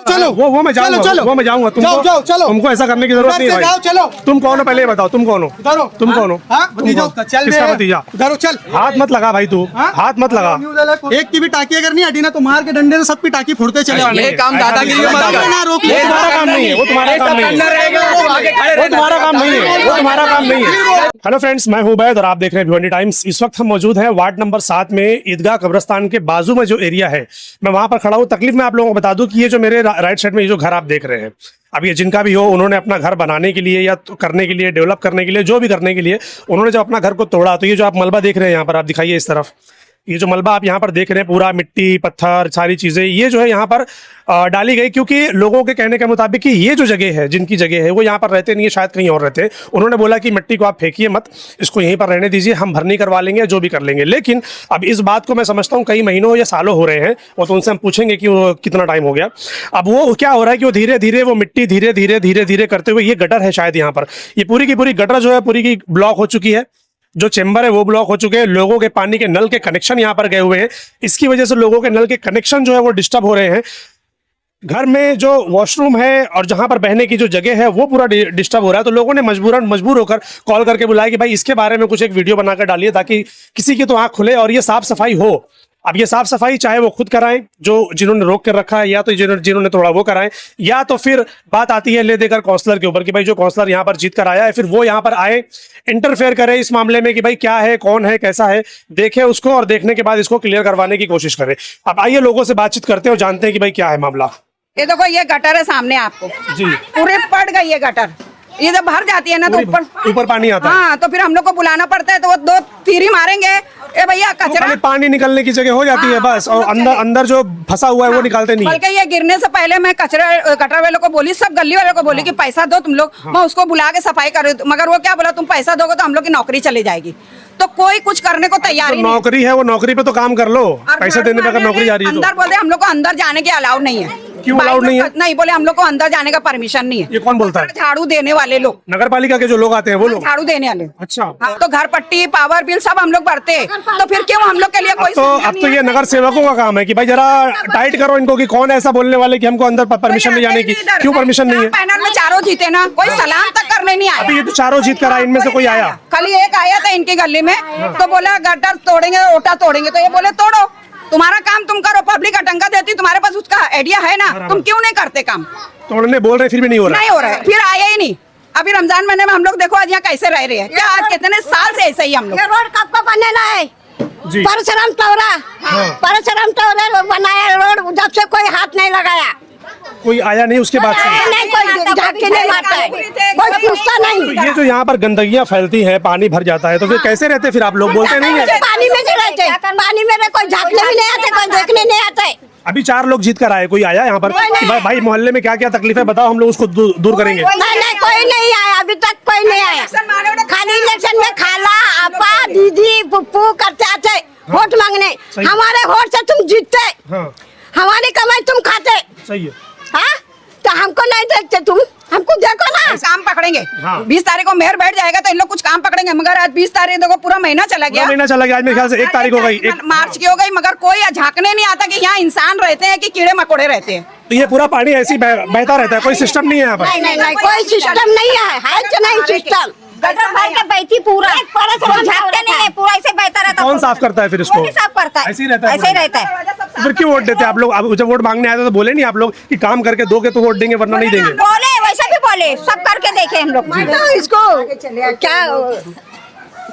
चलो वो मैं जाऊंगा, चलो वो मैं जाऊंगा। जाओ चलो, तुमको ऐसा करने की जरूरत नहीं है भाई। चलो तुम कौन हो पहले ये बताओ, तुम कौन हो? तुम कौन हो? भतीजा उसका, चल किसका भतीजा? उधर चल, हाथ मत लगा भाई, तू हाथ मत लगा। एक की भी टाकी अगर नहीं हटी ना तो मार के डंडे से सब की टाकी फोड़ते चले। ये काम दादागिरी मत कर। वो तुम्हारा काम नहीं है, वो तुम्हारा काम नहीं है, वो तुम्हारा काम नहीं है, वो तुम्हारा काम नहीं है। हेलो फ्रेंड्स, मैं हूं बैद और आप देख रहे हैं भिवंडी टाइम्स। इस वक्त हम मौजूद हैं वार्ड नंबर 7 में ईदगाह कब्रिस्तान के बाजू में जो एरिया है, मैं वहां पर खड़ा हूं। तकलीफ मैं आप लोगों को बता दूं कि ये जो मेरे राइट साइड में ये जो घर आप देख रहे हैं, अब ये जिनका भी हो, उन्होंने अपना घर बनाने के लिए या करने के लिए, डेवलप करने के लिए, जो भी करने के लिए, उन्होंने जब अपना घर को तोड़ा तो ये जो आप मलबा देख रहे हैं यहाँ पर, आप दिखाइए इस तरफ, ये जो मलबा आप यहाँ पर देख रहे हैं, पूरा मिट्टी पत्थर सारी चीजें ये जो है यहाँ पर डाली गई, क्योंकि लोगों के कहने के मुताबिक कि ये जो जगह है, जिनकी जगह है, वो यहाँ पर रहते नहीं है, शायद कहीं और रहते हैं। उन्होंने बोला कि मिट्टी को आप फेंकिए मत, इसको यहीं पर रहने दीजिए, हम भरनी करवा लेंगे, जो भी कर लेंगे। लेकिन अब इस बात को मैं समझता हूँ कई महीनों या सालों हो रहे हैं, और तो उनसे हम पूछेंगे कि वो कितना टाइम हो गया। अब वो क्या हो रहा है कि वो धीरे धीरे वो मिट्टी धीरे धीरे धीरे धीरे करते हुए, ये गटर है शायद यहाँ पर, ये पूरी की पूरी गटर जो है पूरी की ब्लॉक हो चुकी है। जो चेंबर है वो ब्लॉक हो चुके हैं, लोगों के पानी के नल के कनेक्शन यहाँ पर गए हुए हैं। इसकी वजह से लोगों के नल के कनेक्शन जो है वो डिस्टर्ब हो रहे हैं। घर में जो वॉशरूम है और जहां पर बहने की जो जगह है वो पूरा डिस्टर्ब हो रहा है। तो लोगों ने मजबूर होकर कॉल करके बुलाया कि भाई इसके बारे में कुछ एक वीडियो बनाकर डालिए, ताकि किसी की तो आंख खुले और ये साफ सफाई हो। अब ये साफ सफाई चाहे वो खुद कराएं, जो जिन्होंने रोक कर रखा है, या तो जिन्होंने तोड़ा वो कराएं, या तो फिर बात आती है ले देकर काउंसलर के ऊपर कि भाई जो काउंसलर यहाँ पर जीत कर आया है, फिर वो यहाँ पर आए, इंटरफेयर करे इस मामले में कि भाई क्या है, कौन है, कैसा है, देखे उसको, और देखने के बाद इसको क्लियर करवाने की कोशिश करे। अब आइए लोगों से बातचीत करते हैं और जानते हैं कि भाई क्या है मामला। ये देखो, ये गटर है सामने आपको जी, पूरे पड़ गई है गटर। ये जब भर जाती है ना तो ऊपर पानी आता है। हाँ, तो फिर हम लोग को बुलाना पड़ता है, तो वो 2 तीरी मारेंगे, ए भैया कचरा। पानी निकलने की जगह हो जाती है बस, और अंदर जो फंसा हुआ है वो निकालते नहीं है। बल्कि ये गिरने से पहले मैं गटर वालों को बोली, सब गली वालों को बोली कि पैसा दो तुम लोग, मैं उसको बुला के सफाई कर, मगर वो क्या बोला, तुम पैसा दोगे तो हम लोग की नौकरी चली जाएगी। तो कोई कुछ करने को तैयार नहीं। नौकरी है, वो नौकरी पे तो काम कर लो, पैसे देने पे अगर नौकरी जा रही है तो। अंदर बोलते हम लोग को अंदर जाने की अलाउ नहीं है। क्यों अलाउड नहीं है? नहीं, बोले हम लोग को अंदर जाने का परमिशन नहीं है। ये कौन बोलता है? झाड़ू देने वाले लोग, नगर पालिका के जो लोग आते हैं वो लोग झाड़ू देने वाले। अच्छा, तो घर पट्टी, पावर बिल सब हम लोग भरते हैं, तो फिर क्यों हम लोग के लिए कोई अब तो ये नगर सेवकों का काम है कि भाई जरा टाइट करो इनको, कि कौन ऐसा बोलने वाले कि हमको अंदर परमिशन नहीं जाने की। क्यों परमिशन नहीं है? पैनल में चारों जीते ना, कोई सलाम तक करने नहीं आया। अभी ये तो चारों जीत कर आए, इनमें से कोई आया? खाली एक आया था इनकी गली में, तो बोला गटर तोड़ेंगे, ओटा तोड़ेंगे, तो ये बोले तोड़ो, तुम्हारा काम तुम करो, पब्लिक अटंगा देती, तुम्हारे पास उसका आइडिया है ना, तुम क्यों नहीं करते काम? तोड़ने बोल रहे फिर भी नहीं हो रहा, नहीं हो रहा है, फिर आया ही नहीं। अभी रमजान महीने में हम लोग देखो आज यहाँ कैसे रह रहे हैं, क्या आज कितने साल से ऐसे ही हम लोग। ये रोड कब को बनेला है? परशुराम टोरा बनाया रोड, जब से कोई हाथ नहीं लगाया, कोई आया नहीं उसके बाद से। नहीं, कोई झांकी नहीं मारता है, कोई पूछता नहीं। तो ये जो यहाँ पर गंदगियाँ फैलती हैं, पानी भर जाता है, तो फिर कैसे रहते फिर आप लोग? बोलते नहीं है? पानी में नहीं रहते, पानी में कोई झांकने भी नहीं आते, कोई देखने नहीं आते। अभी 4 लोग जीत कर आए, कोई आया यहाँ पर कि भाई मोहल्ले में क्या क्या तकलीफ है बताओ, हम लोग उसको दूर करेंगे? नहीं, कोई नहीं आया, अभी तक कोई नहीं आया। खाली इलेक्शन में खाला, आपा, दीदी, पुप्पू करते आते वोट मांगने। हमारे वोट से तुम जीतते, हमारी कमाई तुम खाते। सही है। हाँ, तो हमको नहीं देखते तुम, हमको देखो ना। काम पकड़ेंगे, हाँ। 20 तारीख को मेयर बैठ जाएगा तो इन लोग कुछ काम पकड़ेंगे, मगर आज 20 तारीख देखो पूरा महीना चला गया। आज मेरे ख्याल से 1 तारीख हो गई, मार्च की हो गई, मगर कोई झांकने नहीं आता कि यहाँ इंसान रहते हैं कि कीड़े मकोड़े रहते हैं। तो ये पूरा पानी ऐसे ही बहता रहता है, कोई सिस्टम नहीं है यहाँ पर? नहीं, कोई सिस्टम नहीं है तो नहीं सिस्टम। गटर भर के बहती पूरा, झाँकते नहीं है, पूरा ऐसे बहता रहता। कौन साफ करता है फिर इसको? साफ करता है, ऐसे ही रहता है, ऐसे ही रहता है। तो फिर क्यों वोट देते हैं आप लोग? अब जब वोट मांगने आए तो बोले नहीं आप लोग कि काम करके दोगे तो वोट देंगे, वरना नहीं देंगे? बोले, वैसे भी बोले, सब करके देखे हम लोग। तो इसको क्या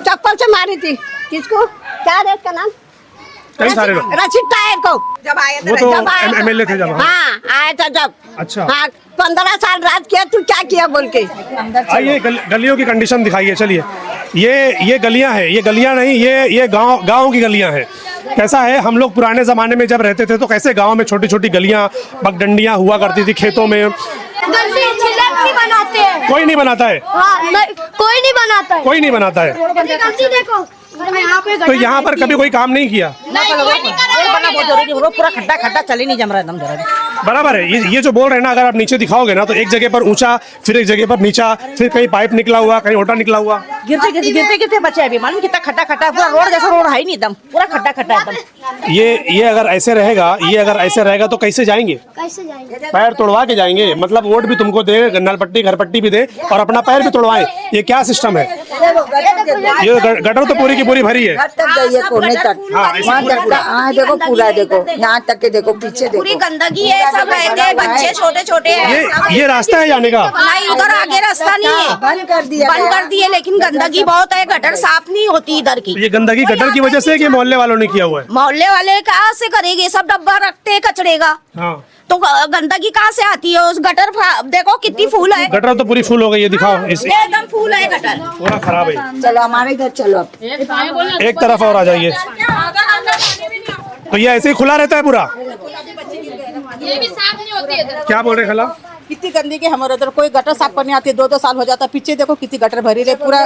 चप्पल से मारी थी, किसको, क्या है इसका नाम? कई सारे लोग। रशीद ताहिर को, जब आए वो तो एमएलए थे जब। हाँ, आया था जब। अच्छा, हाँ, 15 साल राज किया, तू क्या किया बोल के। आइए गलियों की कंडीशन दिखाइए। चलिए, ये गलियां हैं, ये गलियां नहीं, ये गाँव की गलियां हैं। कैसा है, हम लोग पुराने जमाने में जब रहते थे तो कैसे गाँव में छोटी छोटी गलियां, पगडंडियां हुआ करती थी खेतों में। नहीं बनाते हैं, कोई नहीं बनाता है। कोई नहीं बनाता है, कोई नहीं बनाता है। देखो तो यहाँ पर कभी कोई काम नहीं किया? पूरा खड्डा चल ही नहीं जम रहा एकदम जरा। बराबर है। ये जो बोल रहे हैं ना, अगर आप नीचे दिखाओगे ना तो एक जगह पर ऊंचा, फिर एक जगह पर नीचा, फिर कहीं पाइप निकला हुआ, कहीं ओटा निकला हुआ। गिरते बचे अभी मालूम कितना खड्डा खड्डा, पूरा रोड जैसा रोड है नहीं, एकदम पूरा खड्डा खड्डा एकदम। ये अगर ऐसे रहेगा तो कैसे जाएंगे? पैर तोड़वा के जाएंगे? मतलब वोट भी तुमको दे, नल पट्टी घर पट्टी भी दे और अपना पैर भी तोड़वाए, ये क्या सिस्टम है? ये गटर तो पूरी की पूरी भरी है। कोने तक देखो, पूरा देखो, यहाँ तक के देखो, पीछे देखो, पूरी गंदगी है, सब रहते हैं बच्चे छोटे छोटे हैं। ये रास्ता है जाने का? नहीं, उधर आगे रास्ता नहीं है, बंद कर दिए, लेकिन गंदगी बहुत है, गटर साफ नहीं होती इधर की। ये गंदगी गटर की वजह से कि मोहल्ले वालों ने किया हुआ है? मोहल्ले वाले कहाँ से करेंगे, सब डब्बा रखते हैं कचरे का, हाँ। तो गंदगी कहाँ से आती है? उस गटर देखो कितनी फूल है, गटर तो पूरी फुल हो गई है, दिखाओ इसे, एकदम फूल है गटर, पूरा खराब है। चलो हमारे इधर चलो, एक तरफ और आ जाइए। तो ये ऐसे ही खुला रहता है पूरा? ये भी साफ नहीं होती है। क्या बोल रहे खला? कितनी गंदगी हमारे उधर, कोई गटर साफ करने आती है, 2-2 साल हो जाता है। पीछे देखो कितनी गटर भरी रही, पूरा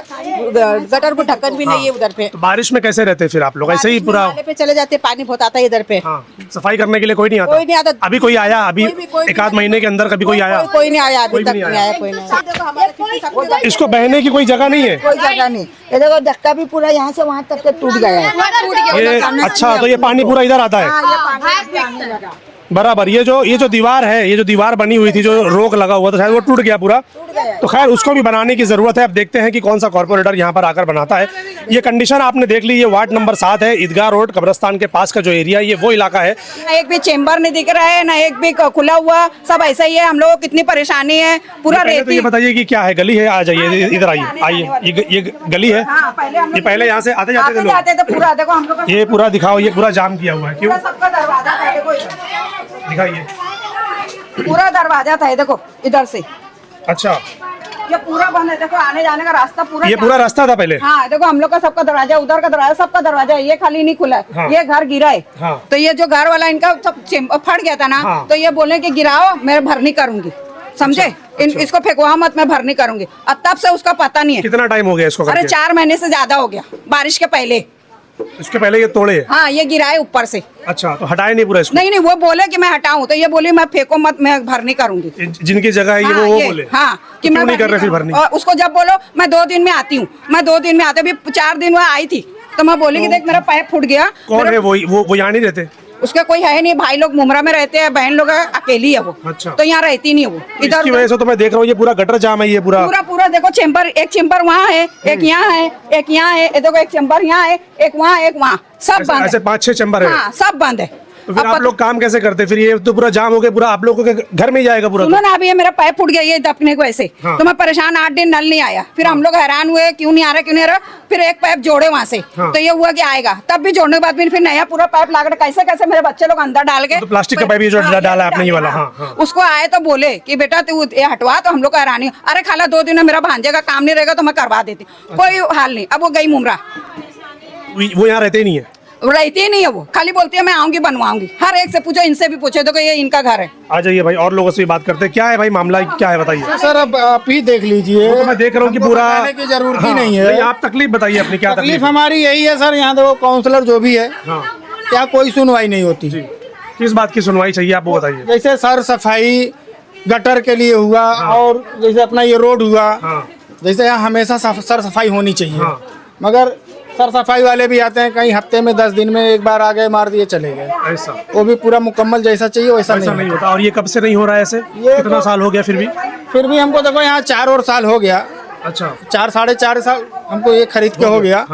गटर को ढक्कन भी नहीं है उधर पे। तो बारिश में कैसे रहते हैं फिर आप लोग? ऐसे ही पूरा नाले पे चले जाते, पानी बहुत आता है इधर पे। हाँ, सफाई करने के लिए कोई नहीं आता? कोई नहीं आता। अभी कोई आया? अभी एक आध महीने के अंदर कभी कोई आया? कोई नहीं आया, अभी तक नहीं आया कोई नहीं। इसको बहने की कोई जगह नहीं है? कोई जगह नहीं। ये देखो धक्का भी पूरा यहाँ से वहाँ तक के टूट गया है। ये अच्छा, तो ये पानी पूरा इधर आता है? बराबर। ये जो दीवार है, ये जो दीवार बनी हुई थी, जो रोक लगा हुआ था, शायद वो टूट गया पूरा। तो खैर उसको भी बनाने की जरूरत है। अब देखते हैं कि कौन सा कॉर्पोरेटर यहाँ पर आकर बनाता है। ये कंडीशन आपने देख ली। ये वार्ड नंबर 7 है, ईदगाह रोड कब्रिस्तान के पास का जो एरिया, ये वो इलाका है। एक भी चेम्बर नहीं दिख रहा है, ना एक भी खुला हुआ, सब ऐसा ही है। हम लोग को कितनी परेशानी है, पूरा तो रेती। ये बताइए कि क्या है? गली है? आ जाइए इधर, आइए। ये गली है? ये पहले यहाँ से आते जाते थे लोग? पूरा देखो हम लोग, ये पूरा दिखाओ, ये पूरा जाम किया हुआ है, क्यों? सबका दरवाजा था, देखो दिखाइए। पूरा दरवाजा था, देखो इधर से। अच्छा, ये पूरा बंद है, देखो आने जाने का रास्ता पूरा। ये पूरा रास्ता था पहले? हाँ, देखो हम लोग का सबका दरवाजा, उधर का दरवाजा, सबका दरवाजा है, ये खाली नहीं खुला है। हाँ। ये घर गिरा है। हाँ। तो ये जो घर वाला इनका सब फट गया था ना। हाँ। तो ये बोले कि गिराओ, मैं भरनी करूंगी, समझे? अच्छा। इसको फेंकवा मत, मैं भरनी करूंगी। अब तब से उसका पता नहीं है। कितना टाइम हो गया इसको अरे करके? 4 महीने से ज्यादा हो गया, बारिश के पहले। इसके पहले ये तोड़े? हाँ, ये गिराए ऊपर से। अच्छा, तो हटाए नहीं पूरा इसको? नहीं, वो बोले कि मैं हटाऊं, तो ये बोली मैं फेंको मत, मैं भरनी करूंगी। जिनकी जगह है ये, हाँ, वो ये, बोले? हाँ, कि क्यों मैं नहीं कर रहे फिर भरनी? और उसको जब बोलो मैं 2 दिन में आती हूँ, मैं 2 दिन में आती हूँ। अभी 4 दिन में आई थी, तो मैं बोली कि देख मेरा पैर फूट गया। कौन है वो यहाँ नहीं रहते? उसका कोई है नहीं, भाई लोग मुमरा में रहते हैं, बहन लोग अकेली है वो। अच्छा। तो यहाँ रहती नहीं है वो। इसकी वजह से तो मैं देख रहा हूँ ये पूरा गटर जाम है, ये पूरा पूरा देखो चेम्बर, एक चेम्बर वहाँ है, एक यहाँ है, एक यहाँ है, देखो एक चेम्बर यहाँ है, एक वहाँ, एक वहाँ, सब बंद है। ऐसे 5-6 चैम्बर है? हाँ, सब बंद है। तो फिर आप लोग काम कैसे करते? फिर ये तो पूरा जाम हो गया, पूरा आप लोगों के घर में ही जाएगा पूरा? सुनो ना, अभी ये मेरा पैर फूट गया, ये दबने को ऐसे। हाँ। तो मैं परेशान, 8 दिन नल नहीं आया। फिर हम लोग हैरान हुए, क्यों नहीं आ रहा। फिर एक पाइप जोड़े वहाँ से। हाँ। तो ये हुआ कि आएगा, तब भी जोड़ने के बाद फिर नया पूरा पाइप लगा। कैसे मेरे बच्चे लोग अंदर डाल के, तो प्लास्टिक का पाइप ये जो डाला है आपने, ये वाला? हाँ। उसको आए तो बोले कि बेटा तू ये हटवा, तो हम लोग हैरानी, अरे खाला 2 दिन में मेरा भांजे का काम नहीं रहेगा तो मैं करवा देती। कोई हाल नहीं। अब वो गई मुमरा, वो यहाँ रहते ही नहीं है? रहती ही नहीं है वो, खाली बोलती है मैं आऊंगी बनवाऊंगी। हर एक से पूछो, इनसे भी पूछो, देखो ये इनका घर है। आ जाइए भाई, और लोगों से भी बात करते हैं। क्या है भाई मामला, क्या है बताइए? सर अब आप ही देख लीजिए, तो मैं देख रहा हूँ कि पूरा की जरूरत ही हाँ, नहीं है। आप तकलीफ बताइए अपनी, क्या तकलीफ हमारी यही है सर, यहाँ देखो काउंसलर जो भी है, क्या कोई सुनवाई नहीं होती। किस बात की सुनवाई चाहिए आपको बताइए? जैसे सर सफाई गटर के लिए हुआ, और जैसे अपना ये रोड हुआ, जैसे यहाँ हमेशा सर सफाई होनी चाहिए। मगर सर सफाई वाले भी आते हैं, कहीं हफ्ते में 10 दिन में एक बार आ गए, मार दिए चले गए। ऐसा वो भी पूरा मुकम्मल जैसा चाहिए वैसा नहीं होता। और ये कब से नहीं हो रहा है ऐसे? कितना साल हो गया फिर भी हमको देखो यहाँ 4 और साल हो गया। अच्छा, 4 साढ़े 4 साल हमको ये खरीद के हो गया।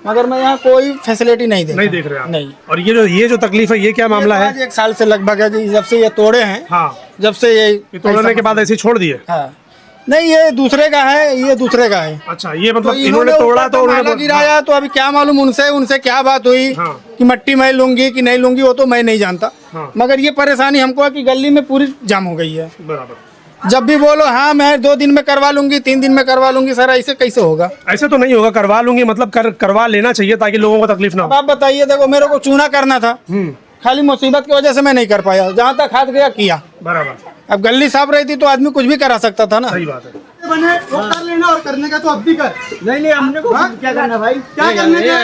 मगर मैं यहाँ कोई फैसिलिटी नहीं देख रहे आप? नहीं। और ये जो तकलीफ है, ये क्या मामला है? 1 साल से लगभग है जी, जब से ये तोड़े हैं। जब से ये तोड़ने के बाद ऐसे छोड़ दिए? नहीं, ये दूसरे का है, ये दूसरे का है। अच्छा, ये मतलब तो इन्होंने तोड़ा तो उन्होंने गिराया, तो अभी क्या मालूम उनसे क्या बात हुई कि मट्टी मैं लूंगी कि नहीं लूंगी, वो तो मैं नहीं जानता। मगर ये परेशानी हमको है कि गली में पूरी जाम हो गई है। बराबर। जब भी बोलो हाँ मैं 2 दिन में करवा लूंगी, 3 दिन में करवा लूंगी, सर ऐसे कैसे होगा? ऐसे तो नहीं होगा। करवा लूंगी मतलब करवा लेना चाहिए ताकि लोगों को तकलीफ ना हो। आप बताइए, देखो मेरे को चूना करना था, खाली मुसीबत की वजह से मैं नहीं कर पाया, जहाँ तक हाथ गया किया। बराबर। अब गली साफ रहती तो आदमी कुछ भी करा सकता था ना। सही बात है। बने वो कर लेना, और करने का तो अब भी कर। नहीं हमने को क्या करना भाई, क्या करने का?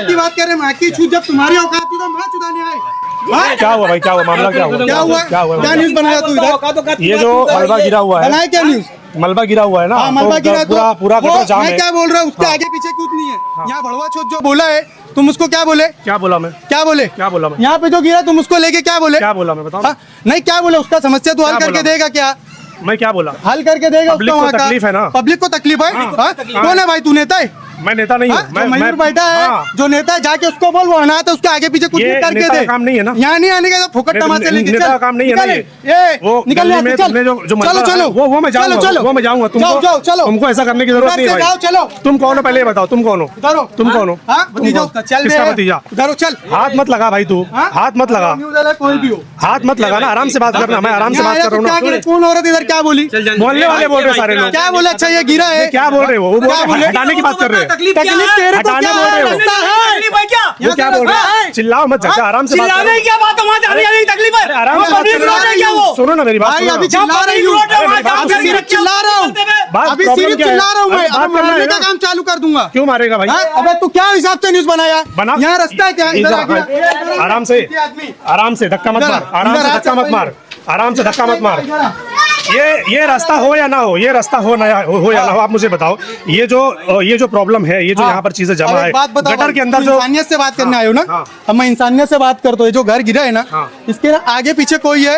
की बात करे, माँ की छूट जब तुम्हारी औकात थी तो माँ चुदाने आए। क्या हुआ भाई, क्या हुआ मामला, क्या हुआ, क्या हुआ, क्या न्यूज बनाया तू इधर? ये जो मलबा गिरा हुआ है, बनाया क्या न्यूज? मलबा गिरा हुआ है ना, मलबा गिरा तो पूरा वो गटर जाम मैं है। क्या बोल रहा हूँ, उसके आगे पीछे कुछ नहीं है। यहाँ भड़वा छोट जो बोला है, तुम उसको क्या बोले? क्या बोला मैं, क्या बोले? क्या बोला मैं, यहाँ पे जो गिरा तुम उसको लेके क्या बोले? क्या बोला मैं, बताओ हाँ? नहीं क्या बोले, उसका समस्या तू हल क्या करके बोला? देगा क्या? मैं क्या बोला, हल करके देगा पब्लिक उसका को वहाँ का? तकलीफ है ना। पब्लिक को तकलीफ है। हाँ? कौन है भाई, तू नेता है? मैं नेता नहीं हूँ, हाँ? जो मयूर बैठा है, जो नेता है, जाके उसको बोल वो अनाथ है, उसके आगे पीछे कुछ ये भी करके नेता दे। का काम नहीं है ना। यहाँ नहीं आने का, तो फुकट तमाशे लेके नेता चल। का काम नहीं है ना ये। वो निकल गली यहाँ में से, चल। तुमने जो चलो मलबा है, चलो वो मैं जाऊंगा, चलो वो मैं जाऊंगा। जाओ जाओ चलो, तुमको ऐसा करने की जरूरत नहीं है उधर से भाई। जाओ, चलो। तुम कौन हो पहले ये बताओ, तुम कौन हो, उधर हो। तुम कौन हो? हाँ, भतीजा उसका, चल किसका बे। भतीजा? उधर हो, चल। हाथ मत लगा भाई, तू हाथ मत लगा, न्यूज़ वाला कोई भी हो, हाथ मत लगा ना, आराम से बात करना, मैं आराम से यहाँ बात आया कर तो रहा क्या हूँ करे? ना। कौन औरत इधर क्या बोली? मोहल्ले वाले बोल रहे हैं सारे लोग, क्या बोले? अच्छा ये गिरा है, क्या बोल रहे हो, वो बोल रहे हैं, बोले? हटाने की बात कर रहे हैं, तकलीफ तेरे को हटाने क्या बोल रहे हो। रास्ता है? वो क्या बोल रहे हैं, चिल्लाओ मत, चाचा आराम से बात करो। क्या बात है? वहाँ जाने की तकलीफ है। आराम से बात करो। सुनो ना मेरी बात, भाई सुनो अभी ना। चिल्ला रही हूँ, अभी सिर्फ चिल्ला रहा हूँ, बात अभी प्रॉब्लम सिर्फ क्या है? चिल्ला रहा हूँ मैं, अभी बात अब करना मारने है का ना। काम चालू कर दूंगा। क्यों मारेगा भाई? हाँ? अबे तू क्या हिसाब से न्यूज बनाया? बना, यहाँ रास्ता है क्या? इधर आगे आराम से, आराम से धक्का मत मार, आराम से धक्का मत मार, आराम से धक्का मत मार। ये रास्ता हो या ना हो, ये रास्ता हो या ना हो, आप मुझे बताओ। ये जो प्रॉब्लम है, ये जो यहाँ पर चीजें जमा है, बात बताओ, गटर के अंदर जो इंसानियत से बात करने आए हो ना, हाँ। अब मैं इंसानियत से बात करता हूँ। जो घर गिरा है ना, हाँ। इसके ना आगे पीछे कोई है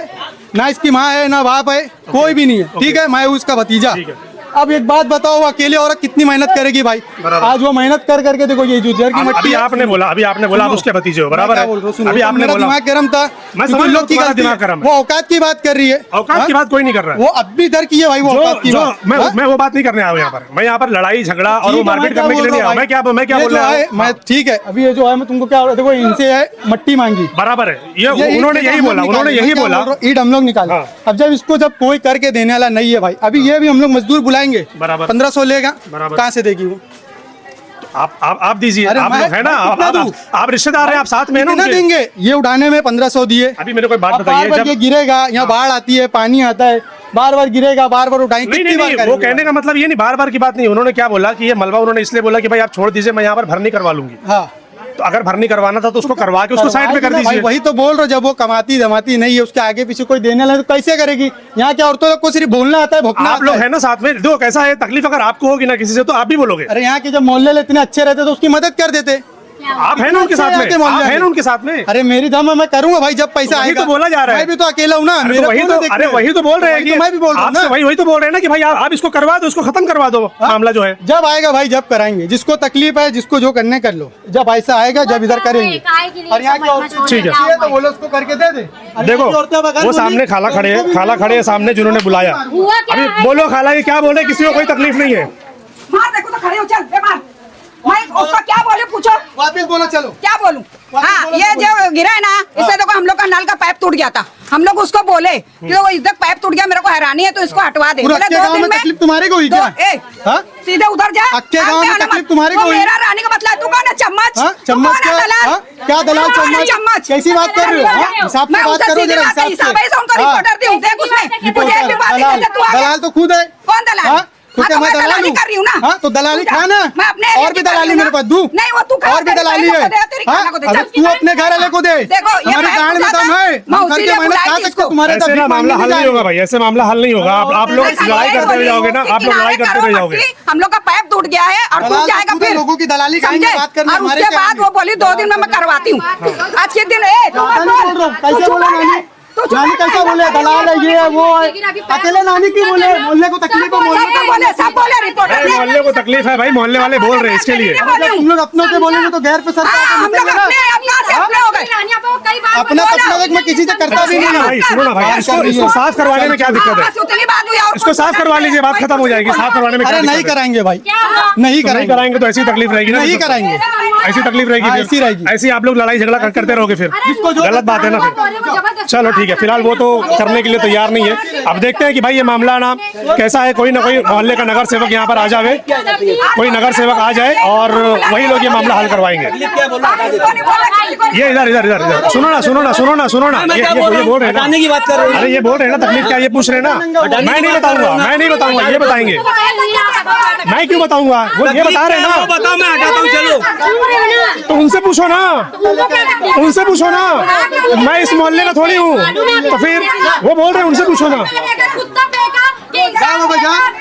ना, इसकी माँ है ना बाप है, कोई भी नहीं है। ठीक है, मैं हूँ उसका भतीजा। ठीक है। अब एक बात बताओ, वो अकेले औरत कितनी मेहनत करेगी भाई? आज वो मेहनत कर करके देखो, ये जो जर की मट्टी अभी है। आपने बोला आप उसके भतीजे हो, बराबर है। अभी आपने मेरा बोला, दिमाग गर्म था, मैं क्योंकि समझ लोग की तुम्हारा गलती है। दिमाग गर्म है। वो औकात की बात कर रही है। औकात की हाँ? बात कोई नहीं कर रहा है। वो अब भी इधर की है भाई, वो औकात की बात। हाँ? मैं वो बात नहीं करने आया हूँ यहाँ पर। मैं यहाँ पर लड़ाई झगड़ा और वो ठीक है, मारपीट मैं करने के लिए नहीं आया। बोल मैं क्या ये बोल जो रहा है, हूँ? मैं ठीक है, अभी ये जो है मैं तुमको क्या देखो, इनसे है मट्टी मांगी, बराबर है, ये ये उन्होंने ईंट यही हम बोला, लोग उन्होंने निकाले। यही मैं क्या बोला। बोल रहा हूँ, ईंट हम लोग निकाले। हाँ। अब जब इसको जब कोई करके देने वाला नहीं है भाई, अभी ये भी हम लोग मजदूर बुलाएंगे, बराबर। 1500 लेगा, बराबर। कहाँ से देगी वो? आप दीजिए, अरे आप मैं- लोग है ना, मैं कितना दूं? आप रिश्तेदार हैं, आप साथ में हैं ना कितना उनके। देंगे? ये उठाने में 1500 दिए। अभी मेरे को एक बात अब बार बताइए, बार जब ये गिरेगा, यहाँ बाढ़ आती है, पानी आता है, बार बार गिरेगा, बार बार उठाएंगे, नहीं कितनी नहीं बार नहीं, करेंगे वो कहने का मतलब ये नहीं, बार बार की बात नहीं। उन्होंने क्या बोला कि ये मलबा उन्होंने इसलिए बोला कि भाई आप छोड़ दीजिए, मैं यहाँ पर भरनी करवा लूंगी। हाँ, तो अगर भरनी करवाना था तो उसको करवा के उसको साइड में कर भाई, दीजिए। वही तो बोल रहा हूँ, जब वो कमाती धमाती नहीं है, उसके आगे पीछे कोई देने लगे तो कैसे करेगी? यहाँ क्या औरतों को सिर्फ बोलना आता है, भोंकना आप आता लोग है। है ना साथ में, देखो कैसा है, तकलीफ अगर आपको होगी ना किसी से तो आप भी बोलोगे। अरे यहाँ के जब मोहल्ले इतने अच्छे रहते तो उसकी मदद कर देते। आप है ना उनके साथ में, आप है ना उनके साथ में। अरे मेरी दम है, मैं करूंगा भाई जब पैसा वही आएगा। तो बोला जा रहा है। मैं भी तो अकेला हूँ ना, अरे मेरा तो वही कौन तो, है देखने अरे वही तो बोल रहे हैं वही कि तो मैं भी बोल रहा हूँ आपसे ना। वही तो बोल रहे हैं ना कि भाई आप इसको करवा दो, इसको खत्म करवा दो मामला जो है। जब आएगा भाई, जब कराएंगे, जिसको तकलीफ है, जिसको जो करने कर लो, जब ऐसा आएगा जब इधर करेंगे। और यहाँ की औरतें ठीक है। चाहिए तो बोलो उसको करके दे दे। और देखो यहाँ की औरतें बगैर वो बोली, सामने खाला खड़े हैं, खाला खड़े हैं सामने जिन्होंने बुलाया। हुआ क्या अभी है? बोलो खाला ये क्या बोल रहे हैं, किसी को कोई तकलीफ नहीं है। मार देखो तो खड़े हो, चल बे मार। मैं उसको क्या बोलूं, पूछो वापस बोलो, चलो। क्या बोलूं? हाँ, ये जो गिरा है ना, इससे देखो हम लोग का नल का पाइप टूट गया था, हम लोग उसको बोले कि वो इधर पाइप टूट गया, मेरे को हैरानी है तो इसको हटवा दे। पूरा बोले अक्के 2 गांव दिन में में तकलीफ तुम्हारे को हुई क्या? हाँ? सीधे उधर जा। अक्के गांव में आगे आना तकलीफ मत। तुम्हारे को वो हुई? मेरा रानी का बतला, तू कौन है? चम्मच? हाँ? तू चम्मच कौन है? क्या? दलाल? हाँ? क्या दलाल तू कौन है? चम्मच? कैसी बात कर रहे हो? हाँ? हिसाब से मैं बात उससे करो सीधी जरा, बात है, हिसाब हिसाब है, से। उनको हाँ। रिपोर्टर दी हूँ, देख उसमें मुझे भी बात दलाल नहीं, तू आगे। दलाल तो खुद है। कौन दलाल? हाँ? तो हाँ, क्या तो मैं मैं दलाल दलाली हूँ? कर रही हूँ ना। हाँ, तो दलाली तू जा। खाना। मैं अपने और भी दलाली मेरे पास दूं? नहीं, वो तू खा, और भी तेरी दलाली बहन है। को दे, तेरी खाना को दे, हाँ? चल। अब तू अपने घर वाले को दे। देखो, ये हमारे मैं गांड में पूछा दम था, है, मैं हम करके उसीलिए मेहनत बुलाई खा थी सकते, इसको। तुम्हारे ऐसे तब ना भी मामला मांगने हल नहीं जाएंगे। होगा भाई, ऐसे मामला हल नहीं होगा। आप लोग लड़ाई करते रह जाओगे ना, आप लोग लड़ाई करते रह जाओगे। हम लोग का पाइप टूट गया है और टूट दलाल जाएगा तो फिर। लोगों की दलाली करेंगे, समझे? बात करने और हमारे उसके क्या बाद आएंगे? वो बोली 2 दिन में मैं करवाती हूँ। आज के दिन ज्यादा नहीं बोल रहा हूँ, कैसे बोले नानी? नानी कैसा बोले? दलाल है, ये है, वो है। अकेले नानी की बोले, मोहल्ले को तकलीफ है, मोहल्ले सब बोले, सब बोले रिपोर्टर अरे ने। मोहल्ले को तकलीफ है भाई, मोहल्ले वाले बोल रहे हैं इसके लिए। तुम लोग अपनों से बोलेंगे तो गैर पे सर हाँ, हम लोग अपने अपना से अपने हो गए। अपना अपना देख, मैं किसी से करता भी नहीं सुनो ना हूँ। भाई, सुनो ना भाई, बात इसको कर रही इसको है। साफ करवाने में क्या दिक्कत है? बस उतनी बात हुई और इसको कुछ साफ नहीं। करवा लीजिए, बात खत्म हो जाएगी। साफ करवाने में क्या अरे नहीं दिक्कत है? कराएंगे भाई, नहीं नहीं कराएंगे, कराएंगे तो ऐसी तकलीफ रहेगी ना। नहीं कराएंगे। ऐसी तकलीफ रहेगी हाँ, फिर। ऐसी रहेगी। ऐसी आप लोग लड़ाई झगड़ा करते रहोगे फिर, गलत बात है ना फिर। चलो ठीक है, फिलहाल वो तो करने के लिए तैयार नहीं है। अब देखते हैं कि भाई ये मामला ना कैसा है। कोई ना कोई मोहल्ले का नगर सेवक यहाँ पर आ जावे, कोई नगर सेवक आ जाए और वही लोग ये मामला हल करवाएंगे। इसको नहीं बोला, किसी को नहीं ये इधर इधर इधर इधर इधर सुनो ना सुनो ना सुनो ना सुनो ना, ये बोल रहे हैं ना की बात कर रहे अरे ये बोल रहे हैं ना तकलीफ क्या है, ये पूछ रहे हैं ना। मैं नहीं बताऊंगा, ये बताएंगे। मैं क्यों बताऊंगा, वो ये बता रहे हैं ना। बताओ, मैं हटाता हूँ, चलो। तो उनसे पूछो ना, उनसे पूछो ना, मैं इस मोहल्ले का थोड़ी हूँ, तो फिर वो बोल रहे हैं उनसे पूछो ना।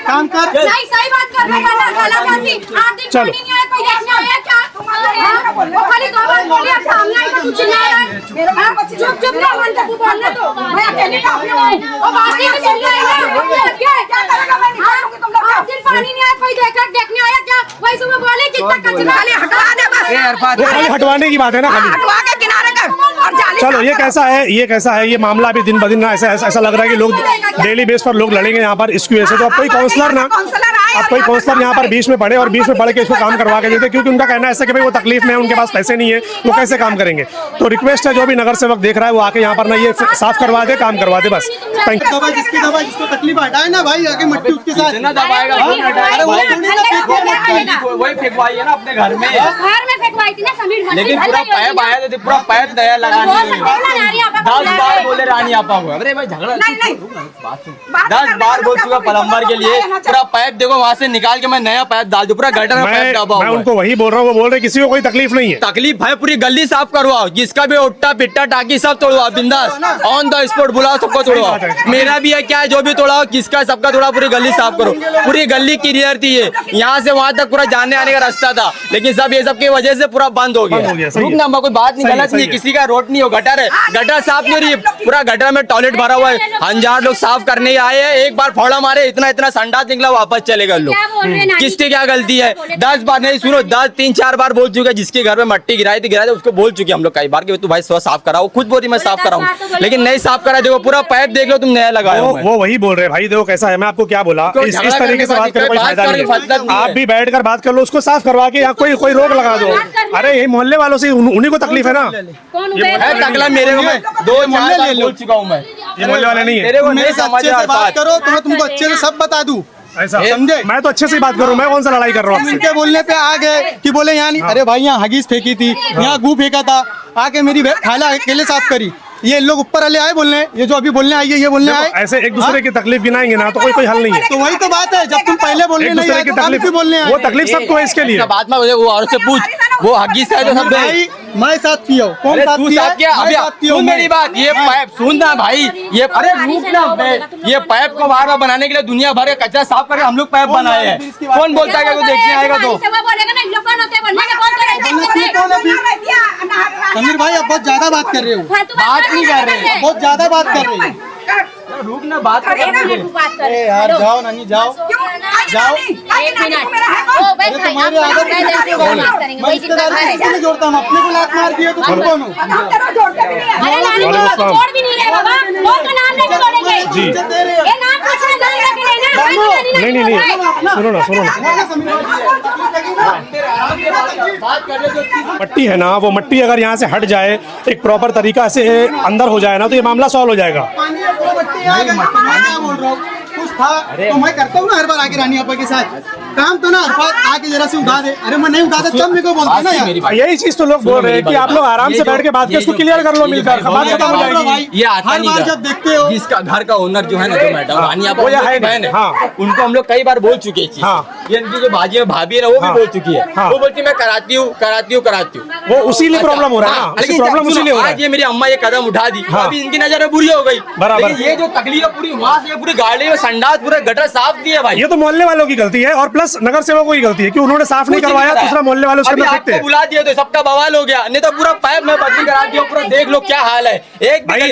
काम कर। नहीं, सही बात कर रहे हैं, गाला खाती। 8 दिन चलो। पानी नहीं आया, कोई देखने आया क्या? वो खाली 2 बार बोली, अब सामने आई तो कुछ नहीं आया। चुप ना मन तू बोलना तो मैं अकेले का अपने वो बात नहीं सुन रहा है ना। क्या करेगा, मैं निकालूंगी तुम लोग। 8 दिन पानी नहीं आया, कोई देखने आया क्या? वही सुबह बोले कितना कचरा खाली हटवा दे बस। वो खाली हटवाने की बात है ना, खाली हटवा के किनारे कर और जाली। चलो ये कैसा है ये मामला अभी दिन ब दिन ना ऐसा लग रहा है कि लोग डेली बेस पर लोग लड़ेंगे यहाँ पर इसकी वजह से। तो अब कोई काउंसलर यहाँ पर बीच में पड़े और बीच में पढ़ के इसको काम करवा के देते, क्योंकि उनका कहना ऐसा कि भाई वो तकलीफ में है, उनके पास पैसे नहीं है, वो कैसे काम करेंगे। तो रिक्वेस्ट है जो भी नगर सेवक देख रहा है वो आके यहाँ पर ना ये साफ करवा दे, काम करवा दे बस। Thank you. दवा जिसको तकलीफ हटाए ना भाई, आगे मट्टी उसके साथ वही फेंकवाई है ना अपने घर में, घर में फेंकवाई थी ना समीर। लेकिन पूरा पाइप आया था, पूरा पाइप दया लगाने 10 बार बोले रानी आपा को। अरे भाई झगड़ा 10 बार बोल चुका प्लम्बर के लिए, पूरा पाइप देखो वहाँ से निकाल के मैं नया पाइप डाल दूं, पूरा गटर में पाइप डाबा हुआ है। मैं उनको वही बोल रहा हूँ, वो बोल रहे किसी को कोई तकलीफ नहीं है। तकलीफ है, पूरी गली साफ करवाओ, जिसका भी उट्टा पिट्टा टाकी सब तोड़वाओ, बिंदास ऑन द स्पॉट बुलाओ, सबको तोड़वाओ। मेरा भी है क्या है, जो भी तोड़ाओ, किसका सबका तोड़ा, पूरी गली साफ करो। पूरी गली क्लियर थी, ये यहाँ से वहाँ तक पूरा जाने आने का रास्ता था, लेकिन सब ये सब की वजह से पूरा बंद हो गया। रुकना, कोई बात नहीं, गलत नहीं, किसी का रोड नहीं हो, गटर है, गटर साफ नहीं हो रही, पूरा गटर में टॉयलेट भरा हुआ है। 1000 लोग साफ करने आए हैं, एक बार फोड़ा मारे, इतना संडास निकला, वापस चले गए लोग। किसकी क्या गलती है? 10 बार नहीं सुनो, 3-4 बार बोल चुके, जिसके घर में मट्टी गिराई थी उसको बोल चुके हम लोग कई बार कि तू भाई साफ कराओ, खुद बोली मैं साफ कराऊं, लेकिन नहीं साफ करा। देखो पूरा पाइप देख लो तुम, नया लगाया वो वही बोल रहे हैं भाई। देखो कैसा है, मैं आपको क्या बोला, इस तरीके से बात करने कोई फायदा नहीं है। आप भी बैठ कर बात कर लो, उसको साफ करवा के, यहाँ कोई रोक लगा दो। अरे यही मोहल्ले वालों से उन्हीं को तकलीफ है ना। तकला मेरे को, मैं 2-4 बार बोल चुका हूँ, मैं ये मोहल्ले वाले नहीं है। मेरे से अच्छे से बात करो तो मैं तुमको अच्छे से सब बता दूं, ऐसा समझे? मैं तो अच्छे से बात कर रहा हूँ, मैं कौन सा लड़ाई कर रहा हूँ? इनके बोलने पे आ गए कि बोले यहाँ नहीं, अरे भाई यहाँ हगीज फेंकी थी, यहाँ गू फेंका था, आके मेरी थाला अकेले साफ करी। ये लोग ऊपर वाले आए बोलने, ये जो अभी बोलने आई है ये बोलने आए, ऐसे एक दूसरे की तकलीफ गिनाएंगे ना तो कोई हल नहीं है। तो वही तो बात है, जब तुम पहले बोलने नहीं आए तो हम क्यों बोलने आए? वो तकलीफ सबको है, इसके लिए बात में वो औरत से पूछ, वो हगीज है तो सब भाई मैं साथ पियो, कौन साथ तू साथ क्या? अभी सुन मेरी बात, ये पाइप सुनना भाई, ये अरे रुकना, ये पाइप को बार बार बनाने के लिए दुनिया भर का कचरा साफ करके हम लोग पाइप बनाए हैं। कौन बोलता है कि देखने आएगा तो? समीर भाई आप बहुत ज्यादा बात कर रहे हो, बात नहीं कर रहे हैं, बहुत ज्यादा बात कर रहे हो। रुकना, बात कर अरे यार जाओ नानी जाओ, जाओ। तुम्हारी आदत मैं रिश्तेदार से किसी नहीं जोड़ता, हम अपने को लात मार दिए तो तुम कौन हो? नहीं सुनो ना मट्टी है ना, वो मट्टी अगर यहाँ से हट जाए, एक प्रॉपर तरीका से अंदर हो जाए ना, तो ये मामला सॉल्व हो जाएगा। कुछ था तो मैं करता हूँ ना हर बार आके रानी आपा के साथ काम, तो ना हर बार आके जरा से उठा दे। अरे मैं नहीं उठाता तब मेरे को बोलते ना यार। यही चीज तो लोग बोल रहे हैं कि आप लोग आराम से बैठ के बात कर, इसको क्लियर कर लो मिलकर, बात खत्म हो जाएगी। ये आता नहीं, जब देखते हो जिसका घर का ओनर जो है ना, जो मैडम रानी आपा वो यहाँ है बहन है, हाँ। उनको हम लोग कई बार बोल चुके हैं। हाँ। ये इनकी जो भाभी है ना, वो भी बोल चुकी है, वो बोलती मैं कराती हूँ। वो उसी लिए प्रॉब्लम हो रहा है ना, लेकिन प्रॉब्लम उसी लिए हो रहा है। ये मेरी अम्मा ये कदम उठा दी, अभी इनकी नजर में बुरी हो गई, बराबर। ये जो तकलीफ है पूरी वहाँ से पूरी गाड़ी में संडास पूरे गटर साफ दिए भाई। ये तो मोहल्ले वालों की गलती है, और प्लस नगर सेवकों की गलती है कि उन्होंने साफ नहीं करवाया, दूसरा मोहल्ले वाले उसके अंदर फेंकते हैं। बुला दिया तो सबका बवाल हो गया, नहीं तो पूरा पाइप में बदली करा दिया, पूरा देख लो क्या हाल है। एक भाई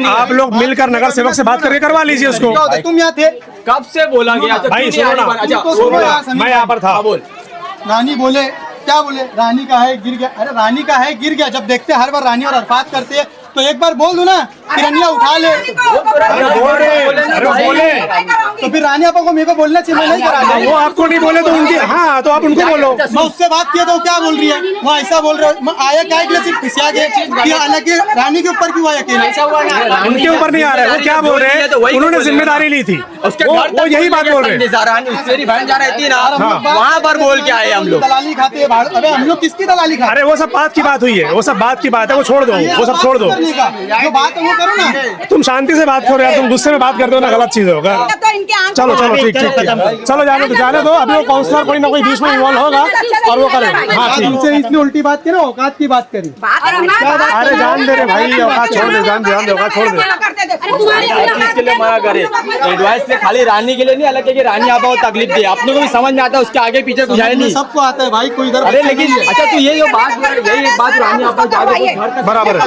आप लोग मिलकर नगर सेवक से बात करके करवा लीजिए उसको। तुम यहाँ थे कब से बोला गया? भाई सुनो ना, मैं यहाँ पर था। बोल, रानी बोले क्या बोले, रानी का है गिर गया। अरे रानी का है गिर गया, जब देखते हर बार रानी और अरफात करते हैं तो एक बार बोल दो ना कि रनिया उठा ले, तो फिर रानी आपा को मेरे को बोलना चाहिए, नहीं करा। वो आपको नहीं बोले तो उनकी, हाँ तो आप उनको बोलो। मैं उससे बात किया तो क्या बोल रही है, वो ऐसा बोल रहा है। आया क्या के लिए सिर्फ खिसिया के, हालांकि रानी के ऊपर क्यों आया अकेले? उनके ऊपर नहीं आ रहा है, वो क्या बोल रहे हैं, उन्होंने जिम्मेदारी ली थी, वो यही बात बोल रहे हैं। मेरी बहन जा रही थी ना, वहाँ पर बोल के आए हम लोग। दलाली खाते हैं, अबे हम लोग किसकी दलाली खाते? अरे वो सब बात की बात हुई है, वो सब बात की बात है, वो छोड़ दो, वो सब छोड़ दो। जो बात है वो करो ना। तुम शांति से बात करो यार, तुम गुस्से में बात करते हो ना, गलत चीज होगा। चलो चलो ठीक ठीक, चलो जाने दो। अभी वो काउंसलर कोई ना कोई बीच में इन्वॉल्व होगा और वो करेगा। हाँ तुमसे इसने उल्टी बात की ना, औकात की बात करी। अरे जान दे रहे भाई, औकात छोड़ दे, जान दे औकात छोड़ दे। इसके लिए मना करे, एडवाइस ले खाली रानी के लिए नहीं, अलग रानी आपा को तकलीफ दी, अपने को भी समझ में आता है, उसके आगे पीछे कुछ है नहीं, सबको आता है भाई, कोई इधर। अरे लेकिन अच्छा तू ये जो बात यही बात रानी आपा जाके बराबर है।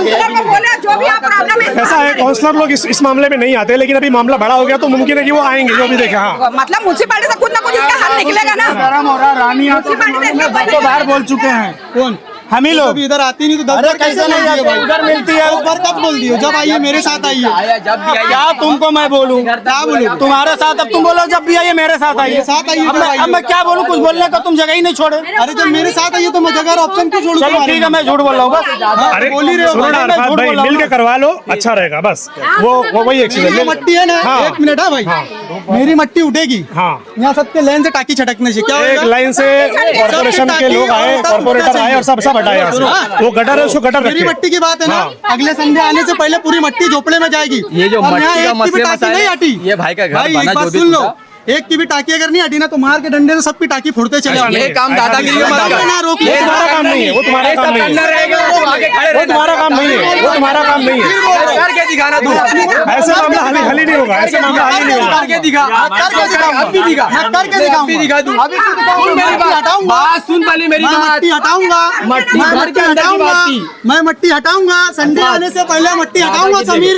ऐसा है काउंसलर लोग इस मामले में नहीं आते, लेकिन अभी मामला बड़ा हो गया तो मुमकिन है कि वो आएंगे, जो भी देखे। हाँ मतलब म्युनिसिपैलिटी से कुछ ना कुछ इसका हल निकलेगा ना। गरम हो रहा, रानी आप तो बाहर बोल चुके हैं। कौन? हम ही लोग। इधर आती नहीं तो 10 बार कैसे नहीं आती है? उधर मिलती है, उस बार कब बोल दियो? जब आइए मेरे साथ आइए। जब भी क्या तुमको मैं बोलूं? क्या बोलूं? तुम्हारे साथ, अब तुम बोलो जब भी आइए मेरे साथ आइए। साथ आइए, अब मैं क्या बोलूं? कुछ बोलने का तुम जगह ही नहीं छोड़े। अरे जब मेरे साथ आइए तो मैं जगह और ऑप्शन क्यों छोड़ूं? चलो ठीक है, मैं झूठ बोल रहा हूँ बस। अरे बोल ही रहे हो। सुनो ना मैं अरफात झूठ भाई, बोल रहा हूँ मिल के करवा लो, अच्छा रहेगा बस। वो वही एक चीज मेरी है। मट्टी है ना, हाँ। 1 मिनट है भाई, मेरी मट्टी उठेगी। हाँ यहाँ सबके लाइन से टाकी छटकने से क्या एक होगा? लाइन से कॉर्पोरेशन के लोग आए, कॉर्पोरेटर आए और सब हटाए यहाँ से। वो गटर है, उसको गटर मेरी रखे। मट्टी की बात है ना, अगले संडे आने से पहले पूरी मट्टी झोपड़े में जाएगी। ये जो और यहाँ मट्टी का एक की भी मसले टाकी मसाले, नहीं हटी। ये भाई का घर भाई बना एक बात जो भी सुन लो, टूटा। एक की भी टाकी अगर नहीं हटी ना तो मार के डंडे से सबकी टाकी फोड़ते चले ये काम दादागिरी में मत कर। ना रोक, वो तुम्हारा काम नहीं है, वो तुम्हारा काम नहीं है, रहेगा वो आगे खड़े वो तुम्हारा काम नहीं है, वो तुम्हारा काम नहीं है। करके दिखाना तू, ऐसे मामला हल ही नहीं होगा, ऐसे मामला हल ही नहीं होगा। करके दिखा, करके दिखाऊंगा। अब भी दिखा, मैं करके दिखाऊंगा। अब भी दिखा तू। अभी तो दिखाऊंगा। सुन मेरी बात, हटाऊंगा। बात सुन पहले मेरी मैं बात। मट्टी हटाऊंगा, मट्टी मैं घर के अंदर की बात थी। मैं मट्टी हटाऊंगा, संडे आने से पहले मट्टी हटाऊंगा समीर।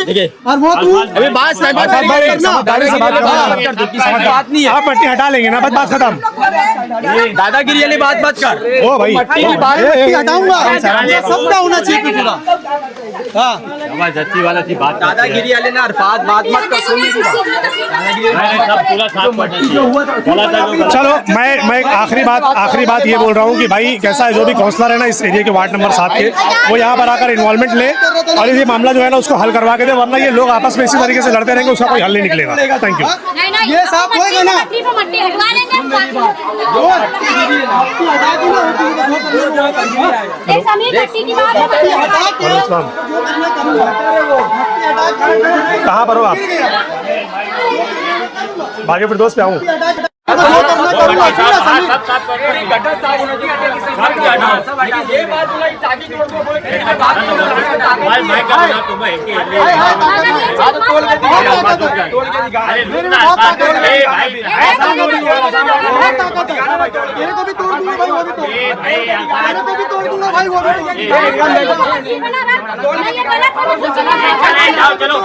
और वो तू अभी बात समझदारी से बात करो, बात नहीं है, आप मट्टी हटा लेंगे ना, बस बात खत्म। दादागिरी वाली बात मत कर। ओ भाई मट्टी की बात मट्टी हटाऊंगा, सबका होना चाहिए पूरा। हाँ वाला थी बात, दादागिरी वाले ना अरफात बात मत कर, सुन मेरी बात। चलो मैं एक आखिरी बात ये बोल रहा हूँ कि भाई कैसा है, जो भी काउंसलर है ना इस एरिया के वार्ड नंबर 7 के, वो यहाँ पर आकर इन्वॉल्वमेंट ले और ये मामला जो है ना उसको हल करवा के दे, वरना ये लोग आपस में इसी तरीके से लड़ते रहेंगे, उसका कोई हल नहीं निकलेगा। Thank you. ये साफ होएगा ना, मट्टी हटवा लेंगे हम। कहाँ पर हो आप? बागे फिर दोस्त पे आऊँ? चलो